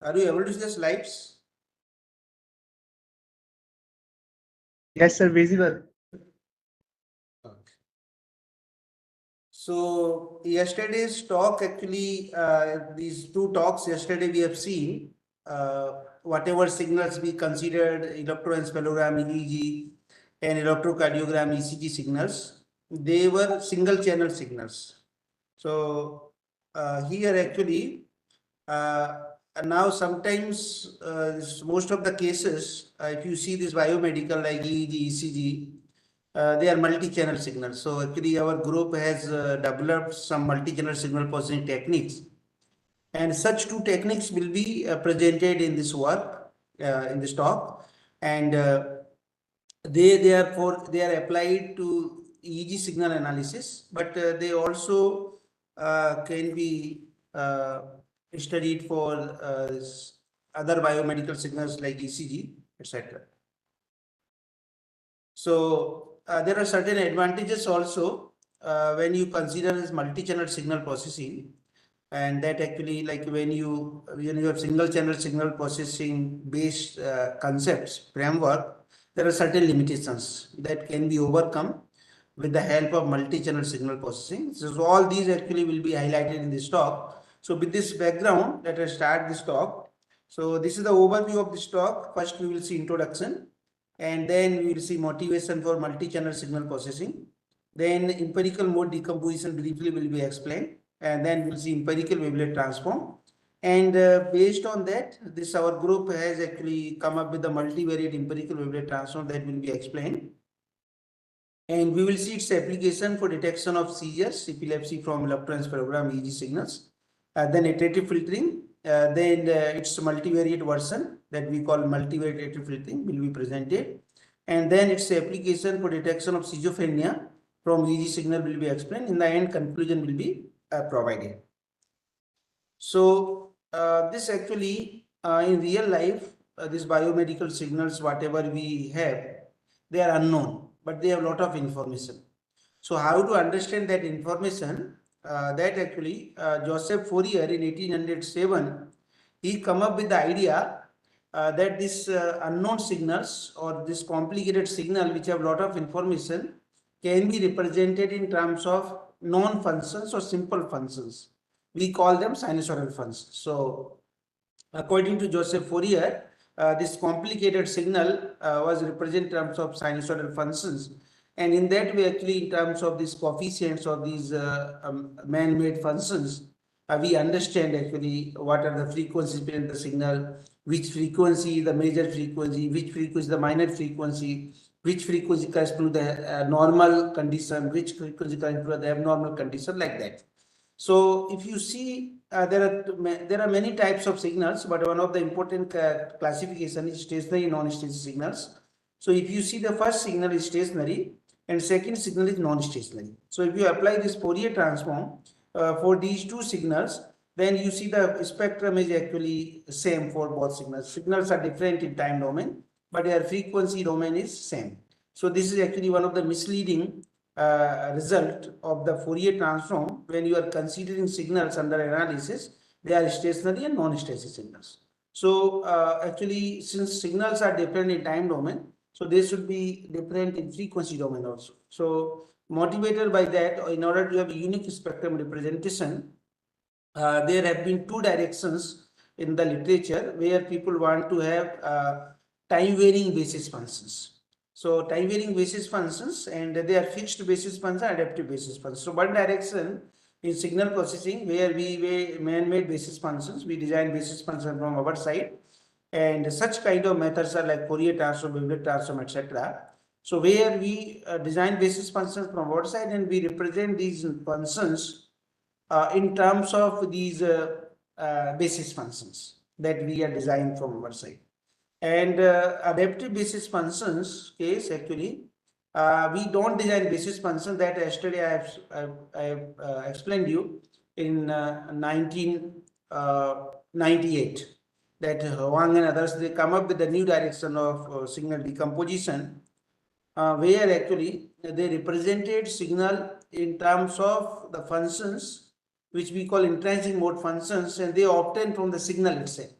Are you able to see the slides? Yes, sir, visible. Okay. So yesterday's talk, actually, these two talks yesterday we have seen whatever signals we considered, electroencephalogram, EEG, and electrocardiogram, ECG signals, they were single channel signals. So here actually, now sometimes most of the cases, if you see this biomedical like EEG, ECG, they are multi-channel signals. So actually our group has developed some multi-channel signal processing techniques, and such two techniques will be presented in this work, in this talk, and they are applied to EEG signal analysis, but they also can be studied for other biomedical signals like ECG, etc. So there are certain advantages also when you consider this multi-channel signal processing, and that actually, like when you have single channel signal processing based concepts framework, there are certain limitations that can be overcome with the help of multi-channel signal processing. So all these actually will be highlighted in this talk. So with this background, let us start this talk. So this is the overview of this talk. First we will see introduction, and then we will see motivation for multi-channel signal processing. Then empirical mode decomposition briefly will be explained, and then we'll see empirical wavelet transform. And based on that, this our group has actually come up with the multivariate empirical wavelet transform that will be explained. And we will see its application for detection of seizures, epilepsy from electroencephalogram EEG signals. Then iterative filtering, then its multivariate version that we call multivariate iterative filtering will be presented. And then its application for detection of schizophrenia from EEG signal will be explained. In the end, conclusion will be provided. So this actually in real life, these biomedical signals, whatever we have, they are unknown, but they have a lot of information. So how to understand that information? That actually Joseph Fourier in 1807, he come up with the idea that this unknown signals or this complicated signal which have a lot of information can be represented in terms of non-functions or simple functions. We call them sinusoidal functions. So according to Joseph Fourier, this complicated signal was represented in terms of sinusoidal functions, and in that way actually in terms of these coefficients of these man-made functions, we understand actually what are the frequencies behind the signal, which frequency is the major frequency, which frequency is the minor frequency, which frequency corresponds to the normal condition, which frequency corresponds to the abnormal condition, like that. So if you see, there are many types of signals, but one of the important classification is stationary and non-stationary signals. So if you see, the first signal is stationary and second signal is non-stationary. So if you apply this Fourier transform for these two signals, then you see the spectrum is actually same for both signals. Signals are different in time domain, but their frequency domain is same. So this is actually one of the misleading result of the Fourier transform. When you are considering signals under analysis, they are stationary and non-stationary signals. So actually, since signals are different in time domain, so they should be different in frequency domain also. So motivated by that, in order to have a unique spectrum representation, there have been two directions in the literature where people want to have time varying basis functions. So time varying basis functions, and they are fixed basis functions and adaptive basis functions. So one direction in signal processing where we man-made basis functions, we design basis functions from our side, and such kind of methods are like Fourier transform, wavelet transform, etc. So where we design basis functions from our side and we represent these functions in terms of these basis functions that we are designed from our side. And adaptive basis functions case, actually we don't design basis functions. That yesterday I have explained you in 1998, that Huang and others, they come up with a new direction of signal decomposition, where actually they represented signal in terms of the functions which we call intrinsic mode functions, and they obtain from the signal itself.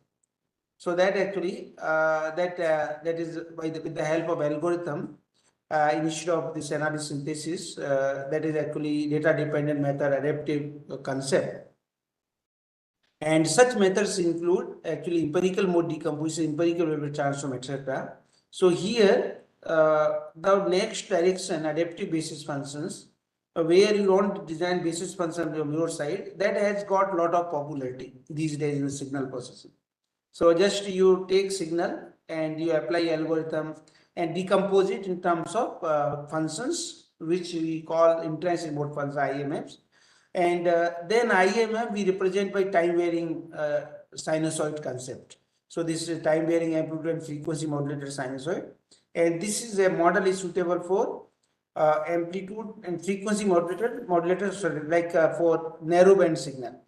So that actually that is with the help of algorithm instead of this analysis synthesis, that is actually data dependent method adaptive concept. And such methods include actually empirical mode decomposition, empirical wave transform, etc. So here, the next direction, adaptive basis functions, where you don't design basis function from your side, that has got a lot of popularity these days in signal processing. So just you take signal and you apply algorithm and decompose it in terms of functions, which we call intrinsic mode functions, IMFs. And then IMF we represent by time varying sinusoid concept. So this is time varying amplitude and frequency modulated sinusoid. And this is a model is suitable for amplitude and frequency modulated like for narrow band signal.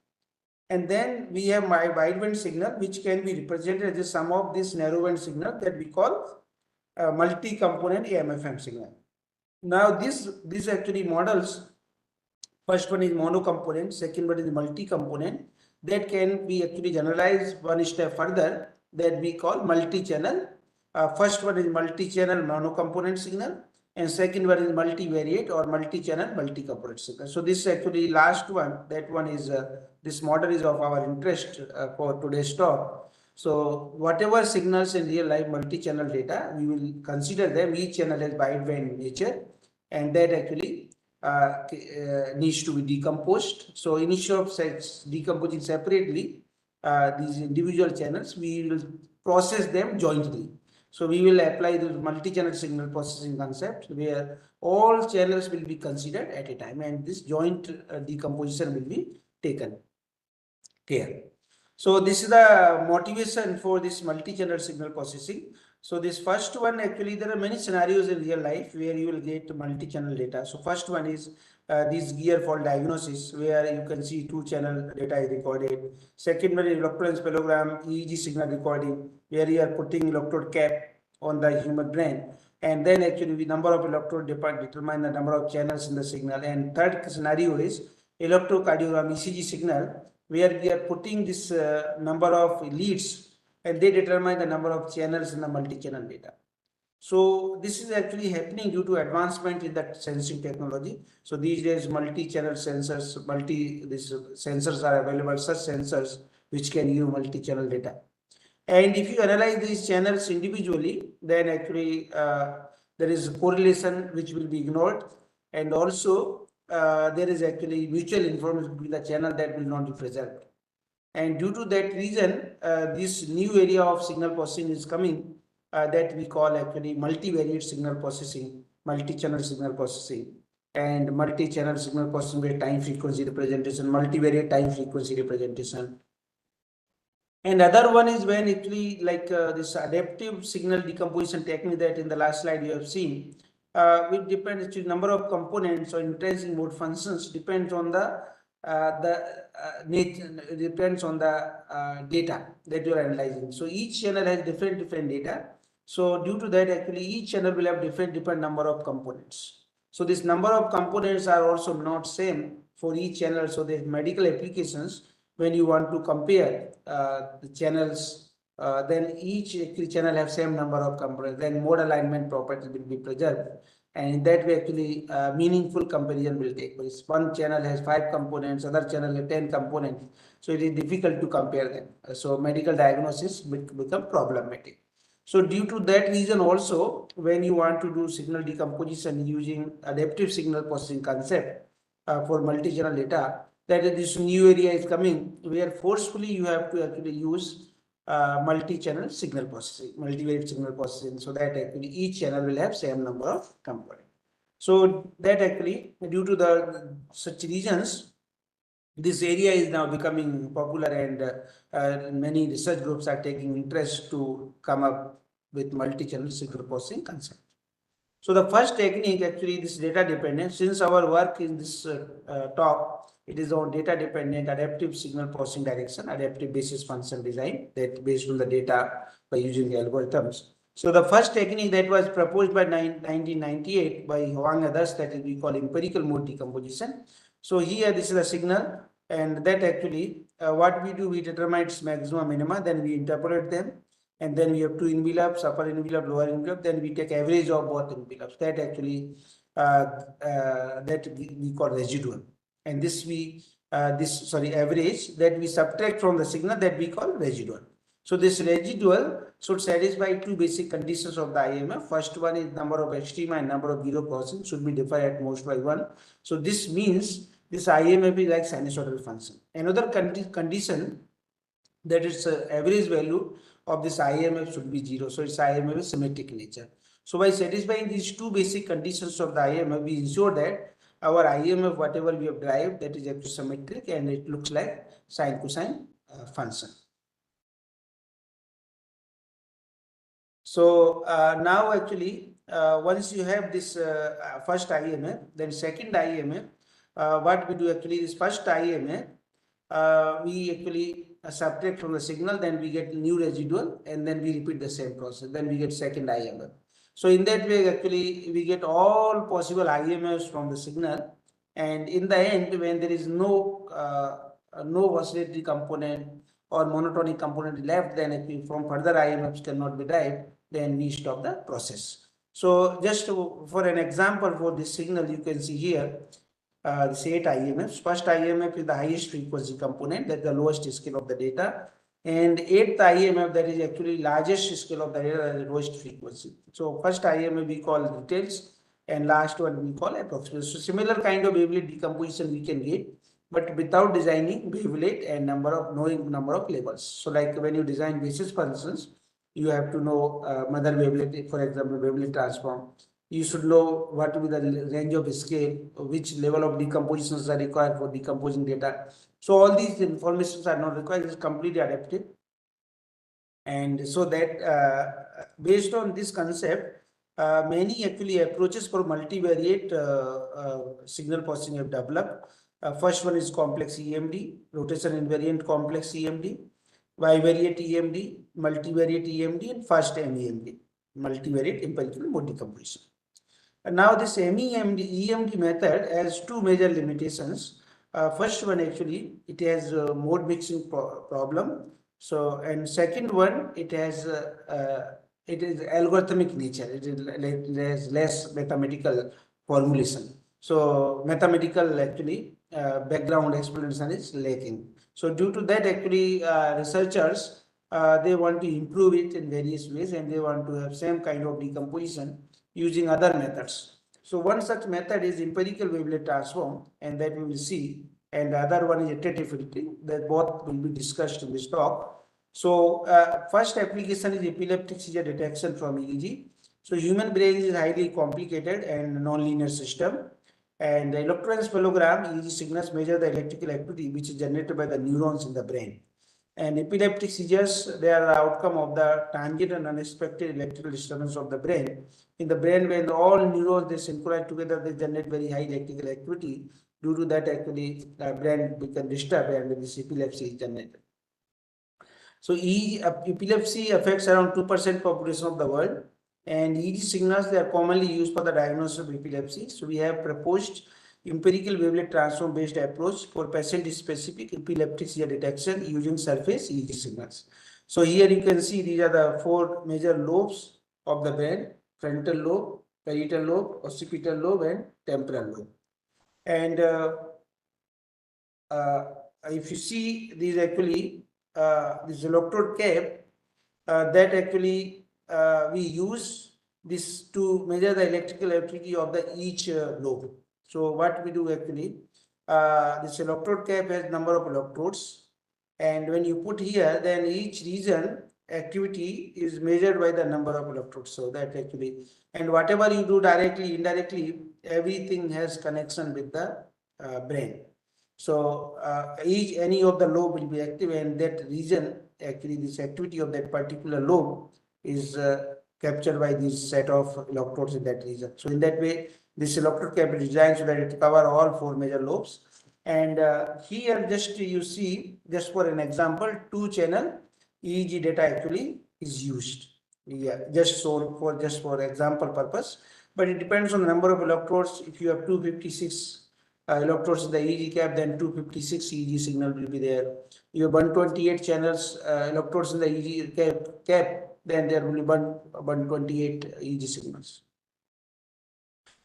And then we have my wideband signal, which can be represented as the sum of this narrowband signal that we call multi-component AMFM signal. Now these actually models, first one is monocomponent, second one is multi-component, that can be actually generalized one step further, that we call multi-channel. First one is multi-channel monocomponent signal, and second one is multivariate or multi-channel multi-component signal. So this is actually last one, that one is this model is of our interest for today's talk. So whatever signals in real life multi-channel data, we will consider them, each channel has wideband nature, and that actually needs to be decomposed. So instead of decomposing separately these individual channels, we will process them jointly. So we will apply the multi-channel signal processing concept, where all channels will be considered at a time, and this joint decomposition will be taken care. So this is the motivation for this multi-channel signal processing. So this first one, actually there are many scenarios in real life where you will get multi-channel data. So first one is this gear fault diagnosis, where you can see two channel data is recorded. Second one is electroencephalogram EEG signal recording, where you are putting electrode cap on the human brain, and then actually the number of electrode determine the number of channels in the signal. And third scenario is electrocardiogram ECG signal, where we are putting this number of leads, and they determine the number of channels in the multi-channel data. So this is actually happening due to advancement in that sensing technology. So these days multi-channel sensors, these sensors are available, such sensors which can give multi-channel data. And if you analyze these channels individually, then actually there is correlation which will be ignored, and also there is actually mutual information between the channel that will not be preserved. And due to that reason, this new area of signal processing is coming, that we call actually multivariate signal processing, multi-channel signal processing, and multi-channel signal processing with time frequency representation, multivariate time frequency representation. And other one is when actually like this adaptive signal decomposition technique that in the last slide you have seen, which depends actually number of components or intrinsic mode functions depends on the nature, depends on the data that you are analyzing. So each channel has different data. So due to that, actually each channel will have different number of components. So this number of components are also not same for each channel. So there's medical applications when you want to compare the channels, then each actually channel have same number of components, then mode alignment properties will be preserved, and in that way actually meaningful comparison will take place. One channel has 5 components, other channel has 10 components, so it is difficult to compare them. So medical diagnosis become problematic. So due to that reason also, when you want to do signal decomposition using adaptive signal processing concept for multi-channel data, that this new area is coming, where forcefully you have to actually use multi-channel signal processing, multivariate signal processing, so that actually each channel will have same number of components. So that actually, due to the such reasons, this area is now becoming popular, and many research groups are taking interest to come up with multi-channel signal processing concept. So the first technique, actually this data dependent, since our work in this talk, it is on data dependent adaptive signal processing direction, adaptive basis function design, that based on the data by using the algorithms. So the first technique that was proposed by 1998 by Huang and others, that is we call empirical mode decomposition. So here this is a signal, and that actually what we do, we determine its maximum minima, then we interpolate them, and then we have two envelopes, upper envelope, lower envelope, then we take average of both envelopes. That actually that we call residual, and this average that we subtract from the signal, that we call residual. So this residual should satisfy two basic conditions of the IMF. First one is number of extrema and number of zero crossing should be defined at most by 1. So this means this IMF is like sinusoidal function. Another condition, that its average value of this IMF should be 0. So its IMF is symmetric in nature. So by satisfying these two basic conditions of the IMF, we ensure that our IMF, whatever we have derived, that is actually symmetric and it looks like sine cosine function. So now actually, once you have this first IMF, then second IMF, what we do actually is first IMF, we actually subtract from the signal, then we get new residual, and then we repeat the same process, then we get second IMF. So in that way, actually, we get all possible IMFs from the signal, and in the end, when there is no oscillatory component or monotonic component left, then if from further IMFs cannot be derived, then we stop the process. So just for an example for this signal, you can see here this 8 IMFs. First IMF is the highest frequency component, that's the lowest scale of the data, and 8th IMF, that is actually largest scale of the data, the lowest frequency. So first IMF we call details, and last one we call approximation. So similar kind of wavelet decomposition we can get, but without designing wavelet and knowing number of levels. So like when you design basis functions, you have to know mother wavelet, for example, wavelet transform. You should know what will be the range of scale, which level of decompositions are required for decomposing data. So all these informations are not required, it's completely adaptive. And so that based on this concept, many actually approaches for multivariate signal processing have developed. First one is complex EMD, rotation invariant complex EMD, bivariate EMD, multivariate EMD, and fast MEMD, multivariate empirical mode decomposition. And now this EMD method has two major limitations. First one, actually, it has a mode mixing problem. So, and second one, it is algorithmic nature. It has less mathematical formulation. So mathematical actually background explanation is lacking. So due to that, actually researchers they want to improve it in various ways, and they want to have same kind of decomposition using other methods. So one such method is empirical wavelet transform, and that we will see, and the other one is iterative filtering, that both will be discussed in this talk. So first application is epileptic seizure detection from EEG. So human brain is highly complicated and non-linear system, and the electroencephalogram EEG signals measure the electrical activity which is generated by the neurons in the brain. And epileptic seizures, they are the outcome of the transient and unexpected electrical disturbance of the brain. In the brain, when all neurons they synchronize together, they generate very high electrical activity. Due to that, actually, the brain becomes disturbed and this epilepsy is generated. So epilepsy affects around 2% population of the world, and EEG signals, they are commonly used for the diagnosis of epilepsy. So we have proposed empirical wavelet transform based approach for patient specific epileptic seizure detection using surface EEG signals. So here you can see these are the four major lobes of the brain: frontal lobe, parietal lobe, occipital lobe, and temporal lobe. And if you see these actually this electrode cap that actually we use this to measure the electrical activity of the each lobe. So what we do actually, this electrode cap has number of electrodes, and when you put here, then each region activity is measured by the number of electrodes. So that actually, and whatever you do directly, indirectly, everything has connection with the brain. So any of the lobe will be active, and that region, actually this activity of that particular lobe is captured by this set of electrodes in that region. So in that way, this electrode cap is designed so that it cover all four major lobes. And here just you see, just for an example, 2-channel EEG data actually is used. Yeah, just for example purpose, but it depends on the number of electrodes. If you have 256 electrodes in the EEG cap, then 256 EEG signal will be there. You have 128 channels electrodes in the EEG cap, then there will be 128 EEG signals.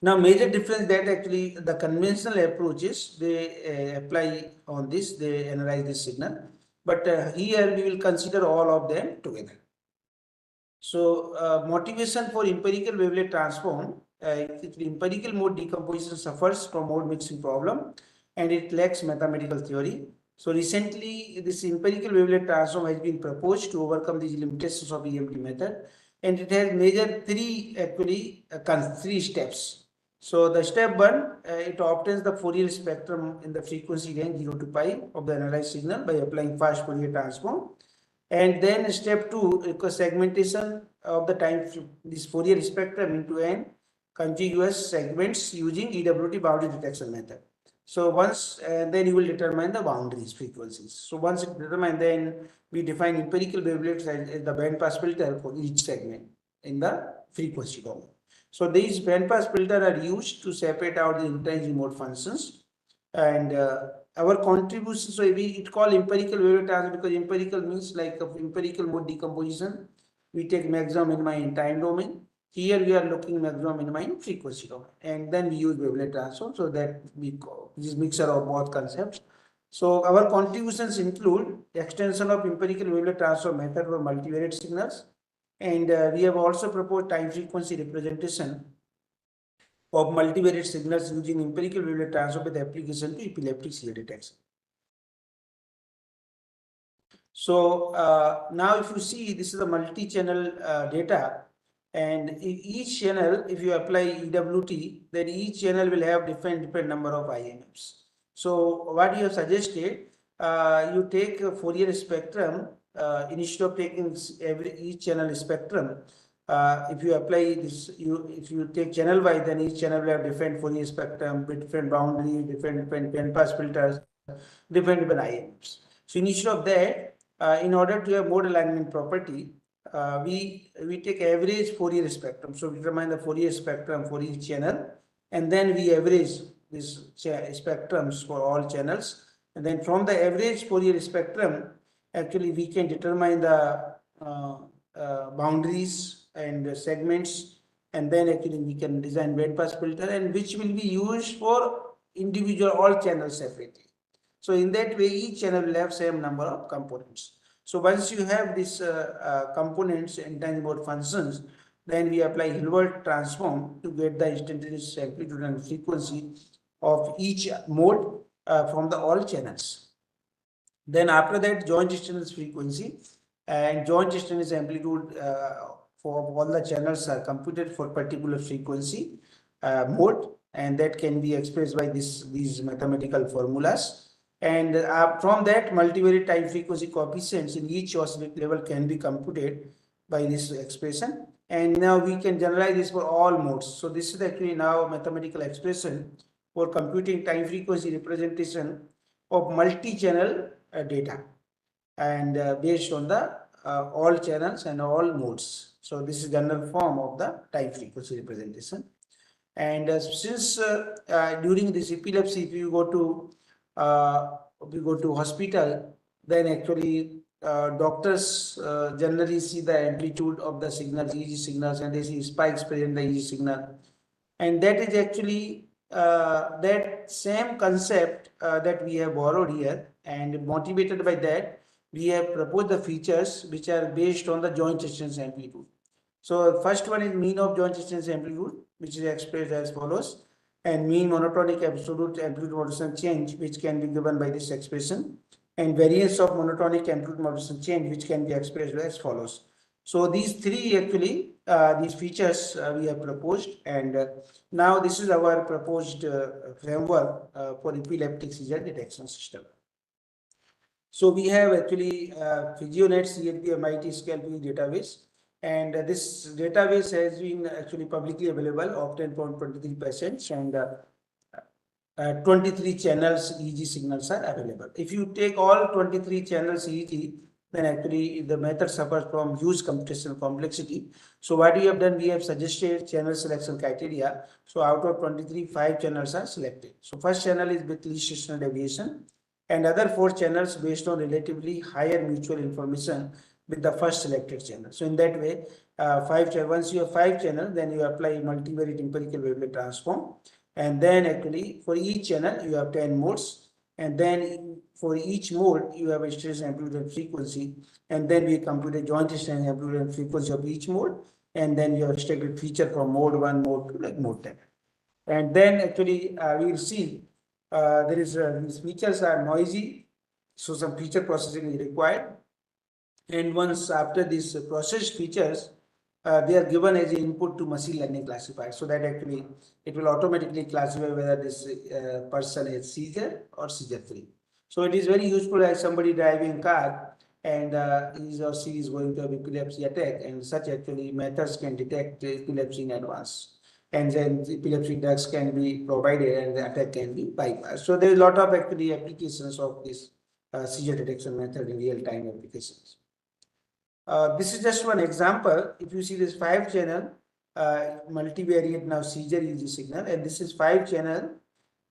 Now, major difference that actually the conventional approaches, they apply on this, they analyze this signal, but here we will consider all of them together. So, motivation for empirical wavelet transform, empirical mode decomposition suffers from mode mixing problem and it lacks mathematical theory. So, recently this empirical wavelet transform has been proposed to overcome these limitations of EMT method, and it has major three steps. So, the step one, it obtains the Fourier spectrum in the frequency range 0 to pi of the analyzed signal by applying fast Fourier transform. And then step 2 requires segmentation of the time this Fourier spectrum into n contiguous segments using EWT boundary detection method. So once then you will determine the boundaries frequencies. So once it determined, then we define empirical wavelets as the band pass filter for each segment in the frequency domain. So these band pass filters are used to separate out the intrinsic mode functions, and our contribution, so it call empirical wavelet transform because empirical means like empirical mode decomposition. We take maximum, minima in time domain. Here we are looking maximum, minima in frequency domain, and then we use wavelet transform. So that we call this mixture of both concepts. So our contributions include extension of empirical wavelet transform method for multivariate signals, and we have also proposed time frequency representation of multivariate signals using empirical wavelet transform with application to epileptic seizure detection. So now if you see, this is a multi-channel data, and each channel, if you apply EWT, then each channel will have different number of IMFs. So what you have suggested, you take a Fourier spectrum instead of taking each channel spectrum. If you apply this, if you take channel wise, then each channel will have different Fourier spectrum, different boundary, different band pass filters, different IMFs. So instead of that, in order to have mode alignment property, we take average Fourier spectrum. So we determine the Fourier spectrum for each channel, and then we average these spectrums for all channels, and then from the average Fourier spectrum, actually we can determine the boundaries and segments, and then actually we can design band pass filter, and which will be used for individual all channels separately. So in that way, each channel will have same number of components. So once you have these components and intrinsic mode functions, then we apply Hilbert transform to get the instantaneous amplitude and frequency of each mode from the all channels. Then after that, joint instantaneous frequency and joint instantaneous amplitude for all the channels are computed for particular frequency mode, and that can be expressed by these mathematical formulas. And from that, multivariate time frequency coefficients in each oscillator level can be computed by this expression. And now we can generalize this for all modes. So this is actually now mathematical expression for computing time frequency representation of multi-channel data, and based on the all channels and all modes. So this is general form of the time frequency representation. And since during this epilepsy, if you go to hospital, then actually doctors generally see the amplitude of the signals, EEG signals, and they see spikes present in the EEG signal, and that is actually that same concept that we have borrowed here, and motivated by that, we have proposed the features which are based on the joint instance amplitude. So first one is mean of joint instance amplitude, which is expressed as follows, and mean monotonic absolute amplitude modulation change, which can be given by this expression, and variance of monotonic amplitude modulation change, which can be expressed as follows. So these three actually, these features we have proposed, and now this is our proposed framework for epileptic seizure detection system. So we have actually PhysioNet CLP-MIT scale database, and this database has been actually publicly available of 10.23%, and 23 channels EEG signals are available. If you take all 23 channels EEG, then actually the method suffers from huge computational complexity. So what we have done, we have suggested channel selection criteria. So out of 23, 5 channels are selected. So first channel is with least standard deviation, and other 4 channels based on relatively higher mutual information with the first selected channel. So in that way, once you have 5 channels, then you apply multivariate empirical wavelet transform, and then actually for each channel you have 10 modes, and then for each mode you have a stress amplitude and frequency, and then we compute a joint stress amplitude and frequency of each mode, and then you have extracted feature from mode 1, mode 2, like mode 10. And then actually we will see these features are noisy, so some feature processing is required. And once after these processed features, they are given as an input to machine learning classifier, so that actually it will automatically classify whether this person is seizure or seizure free. So it is very useful as somebody driving a car and he or she is going to have epilepsy attack, and such actually methods can detect epilepsy in advance, and then epilepsy drugs can be provided and the attack can be bypassed. So there is a lot of actually applications of this seizure detection method in real-time applications. This is just one example. If you see this 5-channel multivariate now seizure EEG signal, and this is 5-channel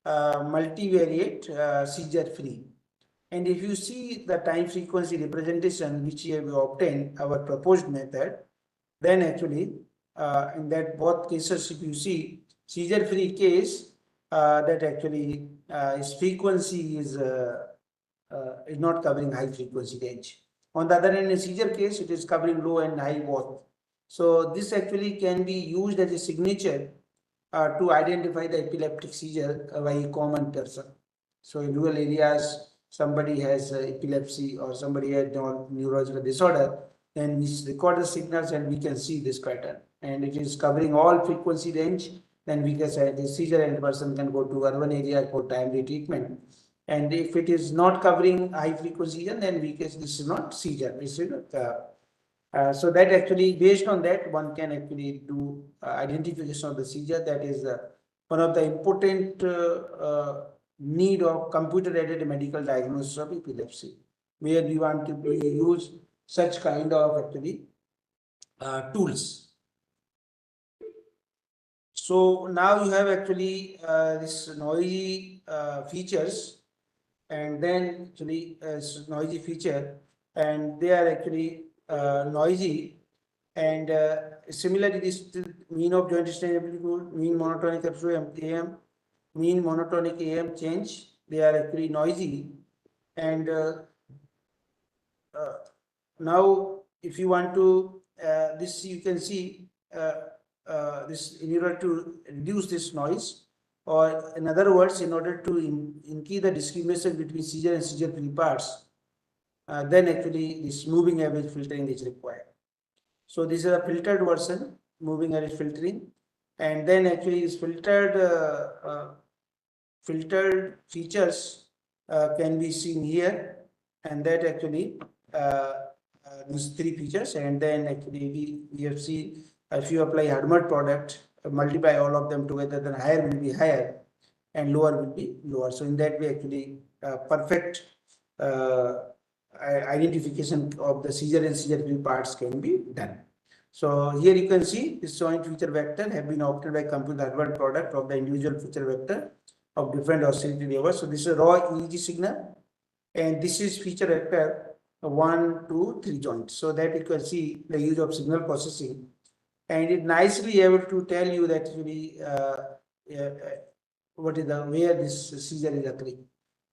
multivariate seizure free. And if you see the time frequency representation which we have obtained our proposed method, then actually in that both cases, if you see seizure free case, that actually its frequency is not covering high frequency range. On the other hand, in a seizure case, it is covering low and high both. So this actually can be used as a signature to identify the epileptic seizure by a common person. So in rural areas, somebody has epilepsy or somebody has neurological disorder, then we record the signals and we can see this pattern. And it is covering all frequency range, then we can say the seizure and person can go to urban area for timely treatment. And if it is not covering high frequency, then we guess this is not seizure. So that actually, based on that, one can actually do identification of the seizure. That is one of the important need of computer-aided medical diagnosis of epilepsy, where we want to use such kind of actually tools. So now you have actually this noisy features, and then actually noisy feature, and they are actually noisy, and similarly this mean of joint strain amplitude, mean monotonic absolute AM, mean monotonic AM change, they are actually noisy. And now if you want to this, you can see this in order to reduce this noise, or in other words, in order to increase the discrimination between seizure and seizure free parts, then actually this moving average filtering is required. So this is a filtered version, moving average filtering, and then actually is filtered features can be seen here, and that actually these 3 features, and then actually we have seen if you apply Hadamard product, multiply all of them together, then higher will be higher and lower will be lower. So in that way, actually perfect identification of the seizure and seizure free parts can be done. So here you can see this joint feature vector have been obtained by computing the Hadamard product of the individual feature vector of different oscillatory levels. So this is a raw EEG signal, and this is feature vector 1, 2, 3 joints. So that you can see the use of signal processing, and it nicely able to tell you that really what is the where this seizure is occurring,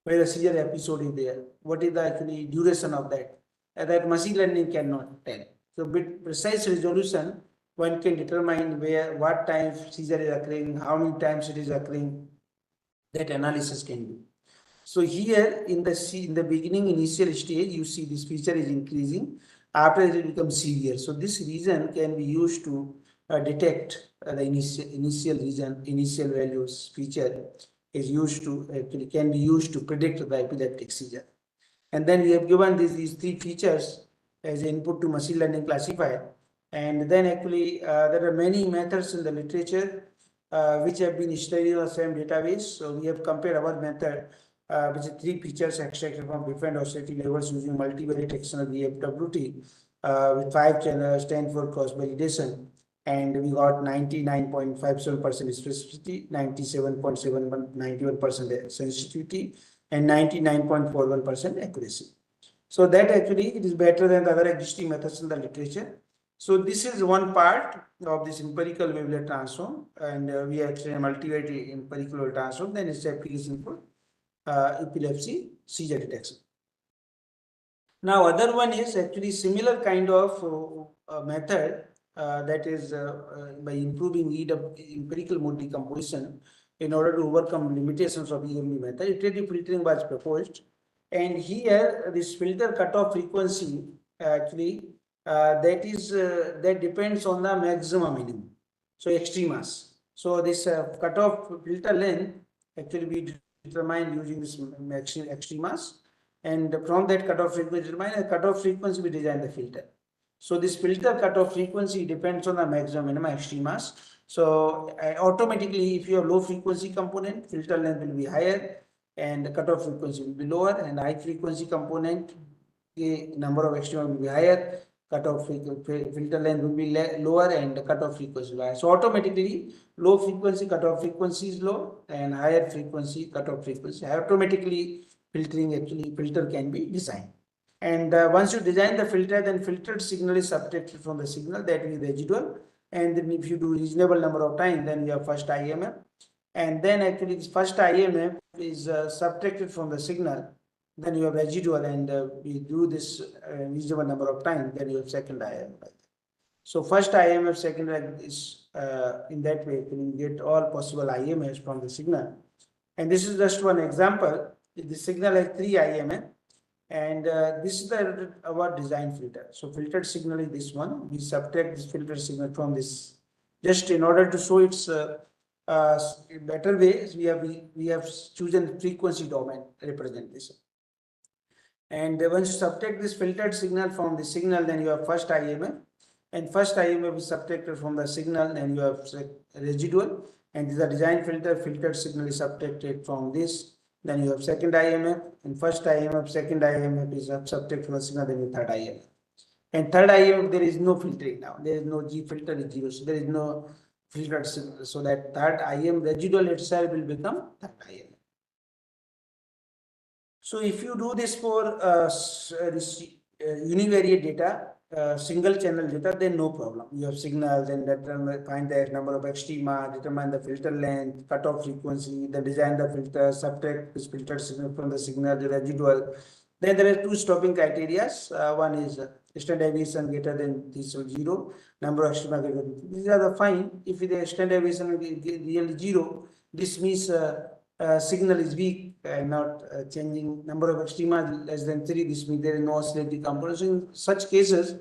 where the seizure episode is there, what is the actually duration of that, and that machine learning cannot tell. So with precise resolution, one can determine where, what time seizure is occurring, how many times it is occurring. That analysis can do. So here in the beginning initial stage, you see this feature is increasing. After it becomes severe. So this region can be used to detect the initial values feature is used to actually can be used to predict the epileptic seizure. And then we have given these 3 features as input to machine learning classifier. And then actually there are many methods in the literature which have been studied on the same database. So we have compared our method which is 3 features extracted from different oscillating levels using multivariate external VFWT with 5 channels, 10 for cross validation, and we got 99.57% specificity, 91% sensitivity, and 99.41% accuracy. So that actually it is better than the other existing methods in the literature. So this is one part of this empirical wavelet transform, and we actually multivariate empirical wavelet transform. Then it's application for epilepsy seizure detection. Now, other one is actually similar kind of method that is by improving empirical mode decomposition in order to overcome limitations of EMD method. Iterative filtering was proposed, and here this filter cutoff frequency actually that depends on the maximum minimum, so extremas. So this cutoff filter length actually we determine using this extremas, and from that cutoff frequency determine a cutoff frequency we design the filter. So this filter cutoff frequency depends on the maximum minimum extremas. So automatically if you have low frequency component, filter length will be higher and the cutoff frequency will be lower, and high frequency component, the number of extrema will be higher, cutoff filter length will be lower, and the cutoff frequency will be higher. So automatically low frequency cutoff frequency is low and higher frequency cutoff frequency automatically filter can be designed. And once you design the filter, then filtered signal is subtracted from the signal, that is residual. And then if you do reasonable number of times, then you have first IMF. And then actually this first IMF is subtracted from the signal, then you have residual, and we do this reasonable number of times, then you have second IMF. So first IMF, second is in that way you get all possible IMFs from the signal. And this is just one example. The signal has 3 IMF, and this is our design filter. So filtered signal is this one. We subtract this filtered signal from this, just in order to show its better way. We have chosen frequency domain representation. And once you subtract this filtered signal from the signal, then you have first IMF, and first IMF is subtracted from the signal, and you have residual, and this is a design filter. Filtered signal is subtracted from this, then you have second IMF, and first IMF, second IMF is subtracted from the signal, then you have third IMF. And third IMF, there is no filtering now. There is no G filter is zero, so there is no filtered signal. So that third IM residual itself will become third IMF. So if you do this for this univariate data, single channel data, then no problem. You have signals and find the number of extrema, determine the filter length, cutoff frequency, then design the filter, subtract this filtered signal from the signal, the residual. Then there are two stopping criteria. One is standard deviation greater than this or zero, number of extrema greater than. These are the fine. If the standard deviation is really zero, this means signal is weak and not changing. Number of extrema less than 3, this means there is no oscillating decomposition. In such cases,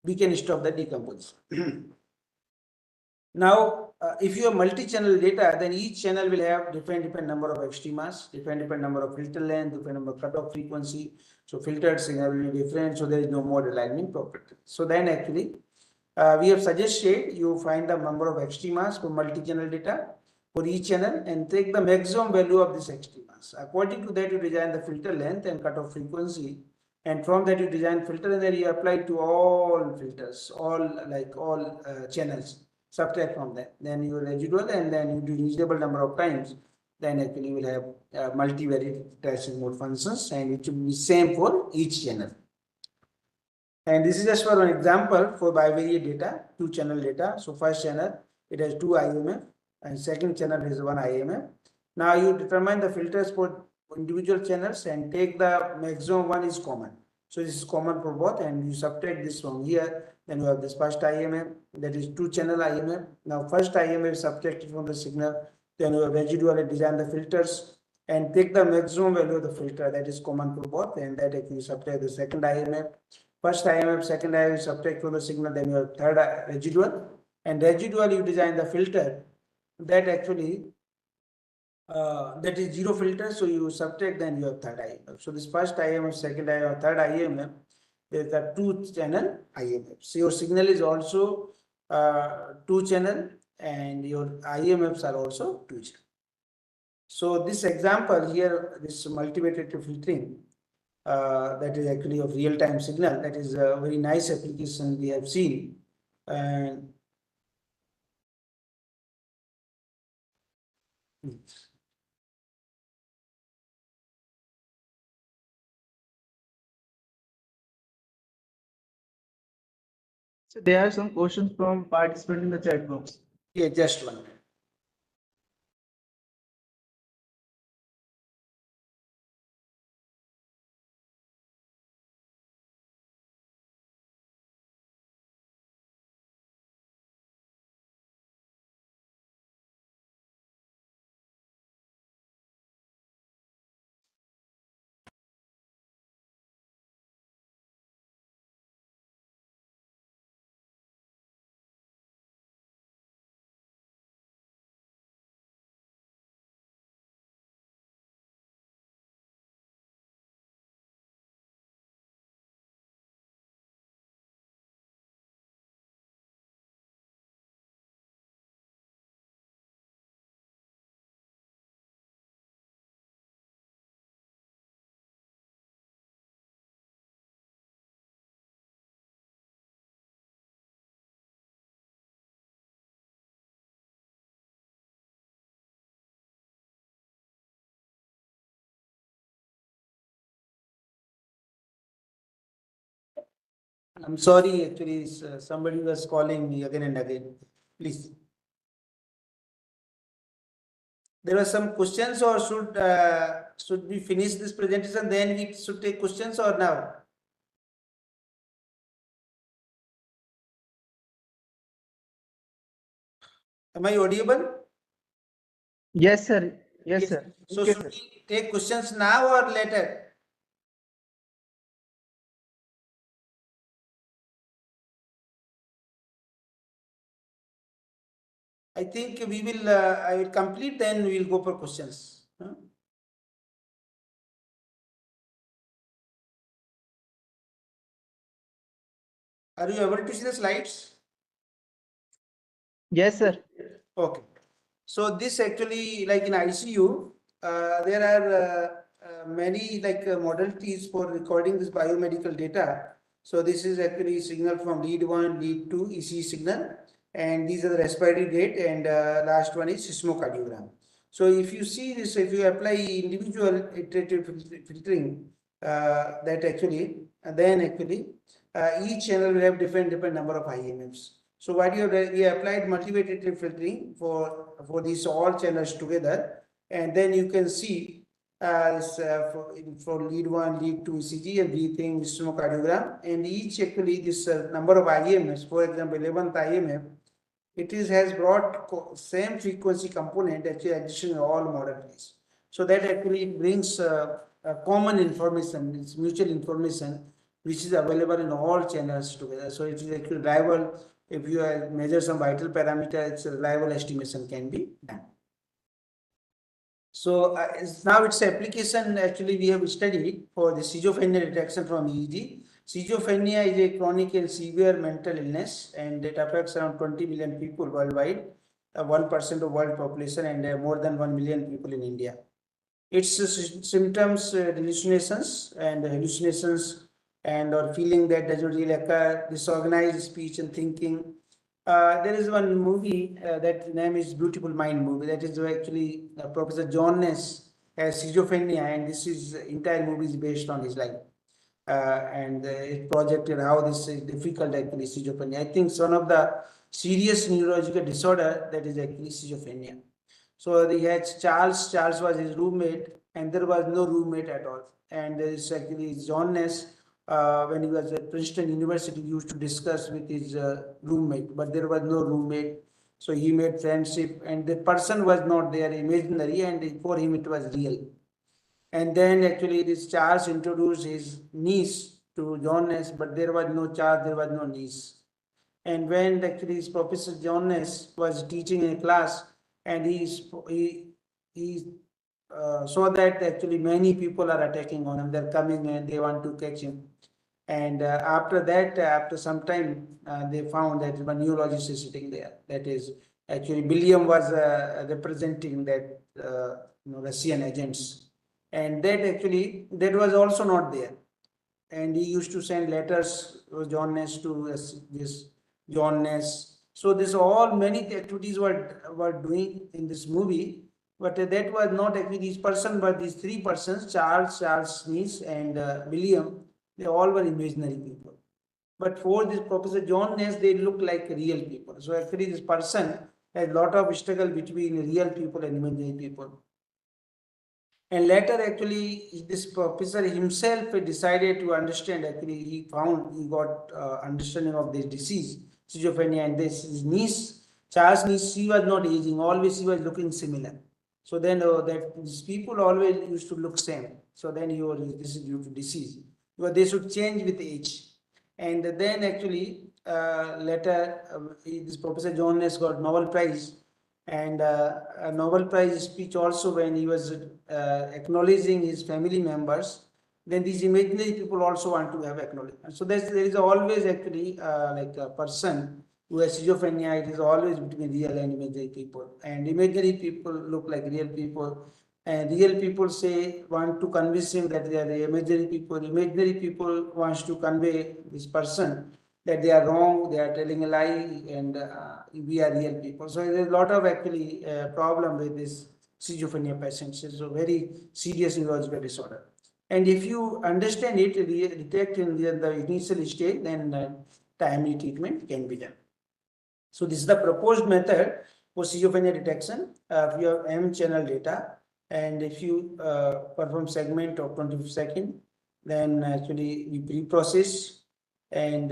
we can stop the decomposition. Now, if you have multi-channel data, then each channel will have different number of extremas, different number of filter length, different number of cutoff frequency. So filtered signal will be different, so there is no mode alignment property. So then actually, we have suggested you find the number of extremas for multi-channel data for each channel and take the maximum value of this extremas. According to that, you design the filter length and cutoff frequency, and from that you design filter, and then you apply to all filters, all channels. Subtract from that, then you residual, and then you do reasonable number of times, then actually you will have multivariate iteration mode functions, and it will be same for each channel. And this is just for an example for bivariate data, two channel data. So first channel, it has 2 IMF, and second channel is 1 IMF. Now you determine the filters for individual channels and take the maximum one is common. So this is common for both, and you subtract this from here. Then you have this first IMF, that is 2 channel IMF. Now first IMF is subtracted from the signal. Then you have residual and design the filters and take the maximum value of the filter that is common for both, and that if you subtract the second IMF. First IMF, second IMF, subtract from the signal, then you have third residual, and residual you design the filter that actually that is zero filter, so you subtract, then you have third IMF. So this first IMF, second IMF, third IMF, there are 2 channel IMF. So your signal is also 2 channel, and your IMFs are also 2 channel. So this example here, this multivariate filtering, that is actually of real-time signal, that is a very nice application we have seen. And So there are some questions from participant in the chat box. Yeah, just one minute. I'm sorry, actually, somebody was calling me again and again. Please. There were some questions, or should we finish this presentation? Then we should take questions, or now? Am I audible? Yes, sir. Yes, Yes. sir. So Okay, should sir. we take questions now or later? I think we will. I will complete. Then we will go for questions. Huh? Are you able to see the slides? Yes, sir. Okay. So this actually, like in ICU, there are many modalities for recording this biomedical data. So this is actually signal from lead 1, lead 2, ECG signal, and these are the respiratory rate, and last one is seismocardiogram. So if you see this, if you apply individual iterative filtering, that actually, then actually each channel will have different number of IMFs. So what you have done, we applied multivariate filtering for these all channels together, and then you can see for lead 1, lead 2 ECG, and breathing cardiogram, and each actually this number of IMFs, for example, 11th IMF, it is has brought same frequency component actually addition in all modalities. So that actually brings common information, it's mutual information which is available in all channels together. So it is actually reliable. If you measure some vital parameter, it's a reliable estimation can be done. So now its application actually we have studied for the schizophrenia detection from EEG. Schizophrenia is a chronic and severe mental illness, and it affects around 20 million people worldwide, 1% of world population, and more than 1 million people in India. Its symptoms, hallucinations and or feeling that doesn't really occur, disorganized speech and thinking. There is one movie that name is Beautiful Mind movie. That is actually Professor John Ness has schizophrenia, and this is entire movie is based on his life. And it projected how this is difficult actually schizophrenia. I think it's one of the serious neurological disorder that is actually schizophrenia. So he had Charles. Charles was his roommate, and there was no roommate at all. And there is actually John Ness, when he was at Princeton University, used to discuss with his roommate, but there was no roommate. So he made friendship, and the person was not there, imaginary, and for him it was real. And then actually this Charles introduced his niece to John Ness, but there was no Charles, there was no niece. And when actually his Professor John Ness was teaching in a class, and he saw that actually many people are attacking on him, they're coming and they want to catch him. And after that, after some time, they found that one neurologist is sitting there. That is actually William was representing that Russian agents, and that actually that was also not there. And he used to send letters to John Ness to this John Ness. So this all many activities were doing in this movie, but that was not actually this person, but these three persons, Charles, Charles niece, and William. They all were imaginary people. But for this Professor John Ness, they look like real people. So actually, this person has a lot of struggle between real people and imaginary people. And later, actually, this professor himself decided to understand. Actually, he got understanding of this disease, schizophrenia, and this his niece, Charles' niece, she was not aging. Always, she was looking similar. So then, that these people always used to look same. So then, this is due to disease. But they should change with age. And then, actually, later, this Professor John Ness got Nobel Prize, and a Nobel Prize speech also when he was acknowledging his family members. Then these imaginary people also want to have acknowledgement. So there is always actually like a person who has schizophrenia. It is always between real and imaginary people. And imaginary people look like real people. And real people say want to convince him that they are the imaginary people. Imaginary people wants to convey this person that they are wrong, they are telling a lie, and we are real people. So there's a lot of actually problem with this schizophrenia patients. It's a very serious neurological disorder. And if you understand it, detect in the initial stage, then timely treatment can be done. So this is the proposed method for schizophrenia detection. We have M channel data, and if you perform segment of 25 seconds, then actually we pre-process, and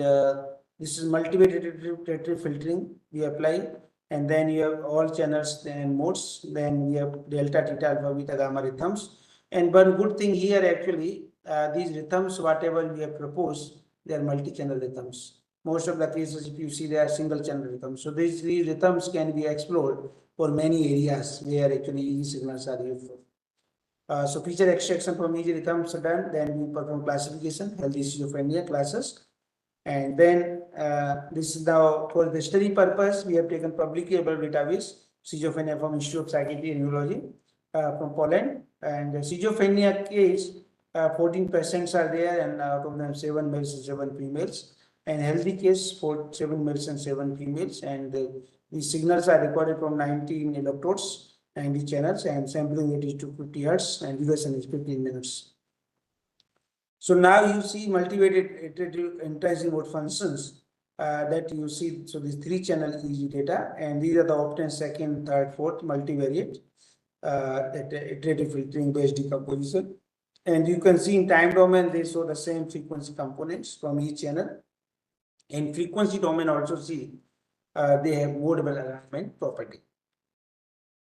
this is multivariate filtering we apply, and then you have all channels and modes. Then we have delta, theta, alpha, beta, gamma rhythms. And one good thing here actually, these rhythms, whatever we have proposed, they are multi-channel rhythms. Most of the cases, if you see, they are single channel rhythms. So these rhythms can be explored for many areas where actually EEG signals are useful. So feature extraction from EEG rhythms are done. Then we perform classification, healthy schizophrenia classes. And then this is now for the study purpose, we have taken publicly available database, schizophrenia from Institute of Psychiatry and Neurology from Poland. And the schizophrenia case, 14 patients are there, and out of them 7 males and 7 females. And healthy case, 7 males and 7 females. And these signals are recorded from 19 electrodes, 90 channels, and sampling rate is 250 hertz, and duration is 15 minutes. So now you see multivariate iterative entrancing mode functions that you see. So these 3 channel EEG data, and these are the obtained second, third, fourth multivariate iterative filtering based decomposition. And you can see in time domain, they show the same frequency components from each channel. And frequency domain also see they have modable alignment property.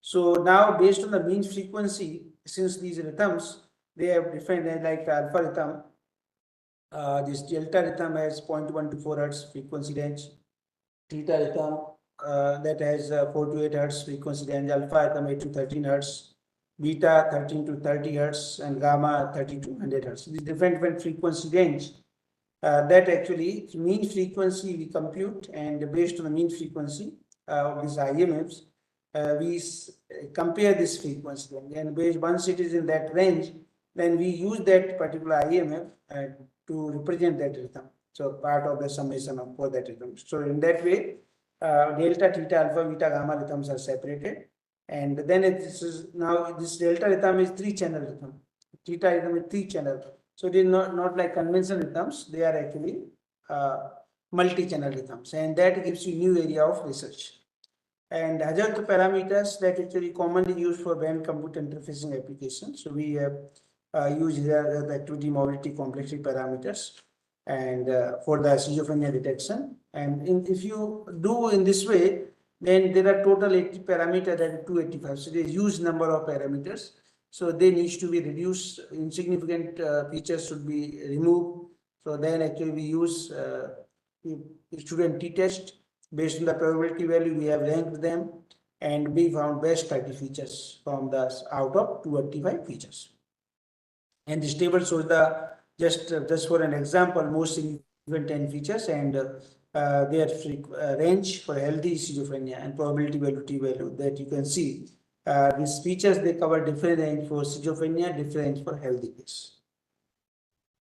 So now based on the mean frequency, since these rhythms, they have defined like alpha rhythm. This delta rhythm has 0.1 to 4 hertz frequency range. Theta rhythm that has 4 to 8 hertz frequency range. Alpha rhythm 8 to 13 hertz. Beta 13 to 30 hertz, and gamma 30 to 100 hertz. These different frequency range. That actually mean frequency we compute, and based on the mean frequency of these IMFs, we compare this frequency, and based once it is in that range, then we use that particular IMF to represent that rhythm. So part of the summation of for that rhythm. So in that way, delta, theta, alpha, beta, gamma rhythms are separated, and then this is now this delta rhythm is 3 channel rhythm, theta rhythm is 3 channel. So it is not like conventional rhythms; they are actually multi-channel rhythms, and that gives you new area of research. And other parameters that actually commonly used for brain-computer interfacing applications. So we have used here the activity, mobility, complexity parameters, and for the schizophrenia detection. And if you do in this way, then there are total 80 parameters, that is 285. So there is huge number of parameters. So they need to be reduced. Insignificant features should be removed. So then actually we use student t-test. Based on the probability value, we have ranked them, and we found best 30 features from the out of 285 features. And this table shows the just for an example, most significant 10 features, and their range for healthy schizophrenia and probability value t value that you can see. These features, they cover different range for schizophrenia, different range for healthy case.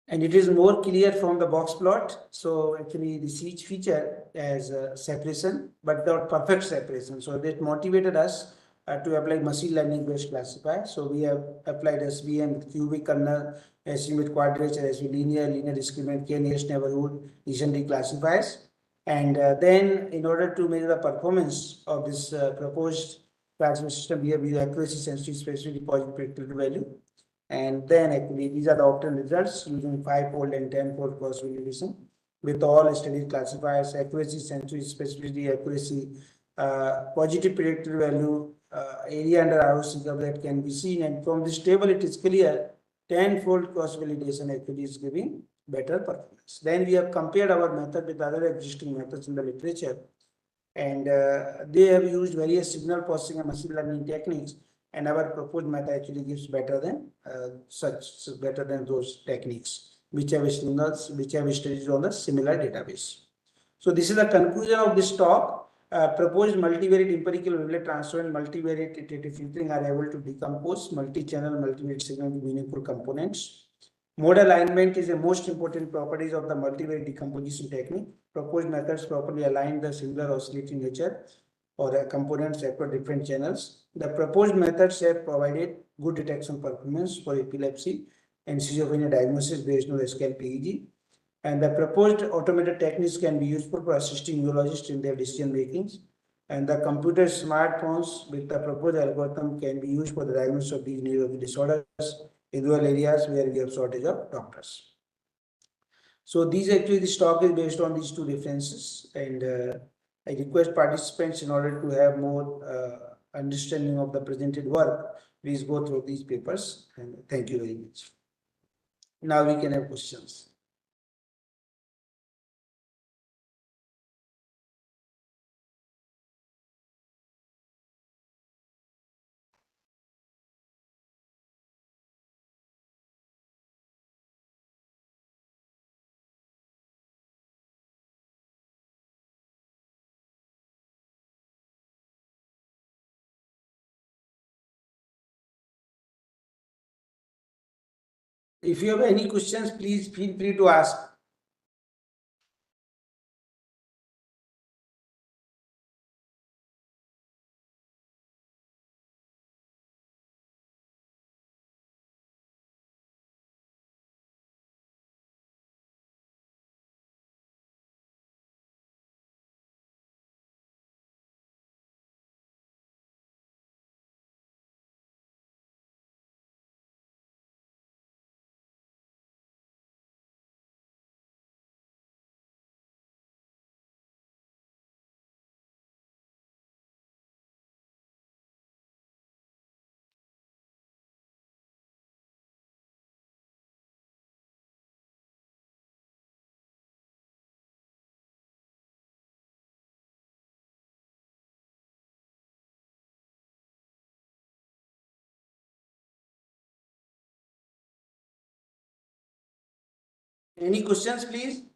And it is more clear from the box plot. So actually this each feature has a separation, but not perfect separation. So that motivated us to apply machine learning based classifier. So we have applied SVM with cubic kernel, SVM with quadrature, SVM linear discriminant, k-nearest neighborhood, recently classifiers. And then in order to measure the performance of this proposed classification system, we have used accuracy, sensitivity, specificity, positive predictive value. And then actually these are the obtained results using 5-fold and 10-fold cross validation with all studied classifiers, accuracy, sensitivity, specificity, accuracy, positive predictive value, area under ROC curve that can be seen. And from this table, it is clear 10-fold cross validation actually is giving better performance. Then we have compared our method with other existing methods in the literature, and they have used various signal processing and machine learning techniques, and our proposed method actually gives better than better than those techniques which have studied on the similar database. So this is the conclusion of this talk. Proposed multivariate empirical wavelet transfer and multivariate iterative filtering are able to decompose multi-channel multivariate signal into meaningful components. Mode alignment is the most important properties of the multivariate decomposition technique. Proposed methods properly align the singular oscillating nature or components across different channels. The proposed methods have provided good detection performance for epilepsy and schizophrenia diagnosis based on the scale PEG. And the proposed automated techniques can be useful for assisting neurologists in their decision makings. And the computer smartphones with the proposed algorithm can be used for the diagnosis of these neurological disorders in rural areas where we have shortage of doctors. So this talk is based on these two references, and I request participants, in order to have more understanding of the presented work, please go through these papers, and thank you very much. Now we can have questions. If you have any questions, please feel free to ask. Any questions, please?